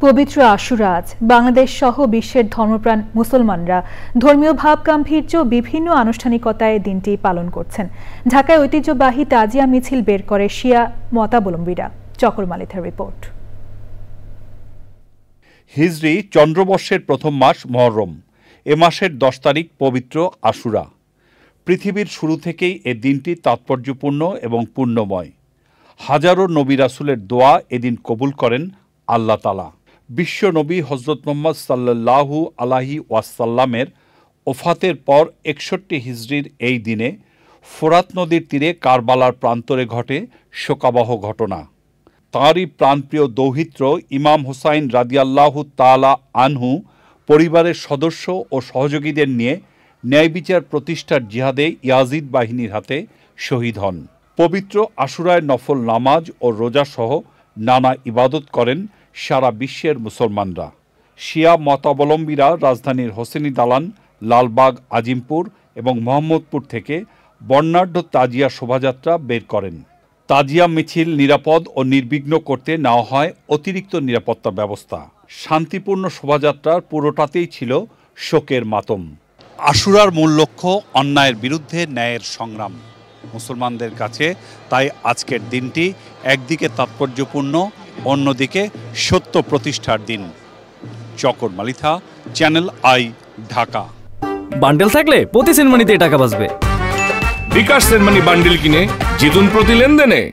পবিত্র আশুরা আজ বাংলাদেশ সহ বিশ্বের ধর্মপ্রাণ মুসলমানরা ধর্মীয় ভাবগাম্ভীর্য বিভিন্ন আনুষ্ঠানিকতায় দিনটি পালন করছেন। ঢাকায় ঐতিহ্যবাহী তাজিয়া মিছিল বের করে শিয়া মতাবলম্বীরা। চকর মালিথার রিপোর্ট। হিজরি চন্দ্রবর্ষের প্রথম মাস মুহররম। এ মাসের 10 তারিখ পবিত্র আশুরা। পৃথিবীর শুরু থেকেই এ দিনটি তাৎপর্যপূর্ণ এবং পুণ্যময়। হাজারো নবী রাসূলের দোয়া এদিন কবুল করেন আল্লাহ তাআলা। বিশ্ব নবী হযরত মুহাম্মদ সাল্লাল্লাহু আলাইহি ওয়াসাল্লামের ওফাতের পর 61 হিজরির এই দিনে ফোরাত নদীর তীরে কারবালার প্রান্তরে ঘটে শোকাবহ ঘটনা। তাঁরই প্রাণপ্রিয় দৌহিত্র ইমাম হুসাইন রাদিয়াল্লাহু তাআলা আনহু পরিবারের সদস্য ও সহযোগীদের নিয়ে ন্যায় বিচার প্রতিষ্ঠার জিহাদে ইয়াজিদ বাহিনীর হাতে শহীদ হন। পবিত্র আশুরায় নফল নামাজ ও রোজাসহ নানা ইবাদত করেন সারা বিশ্বের মুসলমানরা। শিয়া মতাবলম্বীরা রাজধানীর হোসেনি দালান, লালবাগ, আজিমপুর এবং মোহাম্মদপুর থেকে বর্ণাঢ্য তাজিয়া শোভাযাত্রা বের করেন। তাজিয়া মিছিল নিরাপদ ও নির্বিঘ্ন করতে নেওয়া হয় অতিরিক্ত নিরাপত্তা ব্যবস্থা। শান্তিপূর্ণ শোভাযাত্রার পুরোটাতেই ছিল শোকের মাতম। আশুরার মূল লক্ষ্য অন্যায়ের বিরুদ্ধে ন্যায়ের সংগ্রাম। মুসলমানদের কাছে তাই আজকের দিনটি একদিকে তাৎপর্যপূর্ণ, অন্যদিকে সত্য প্রতিষ্ঠার দিন। চকর মালিথা, চ্যানেল আই, ঢাকা। বান্ডেল থাকলে প্রতি সেনমানিতে টাকা বাঁচবে। বিকাশ সেনমানি বান্ডেল কিনে জিতুন প্রতি লেনদেনে।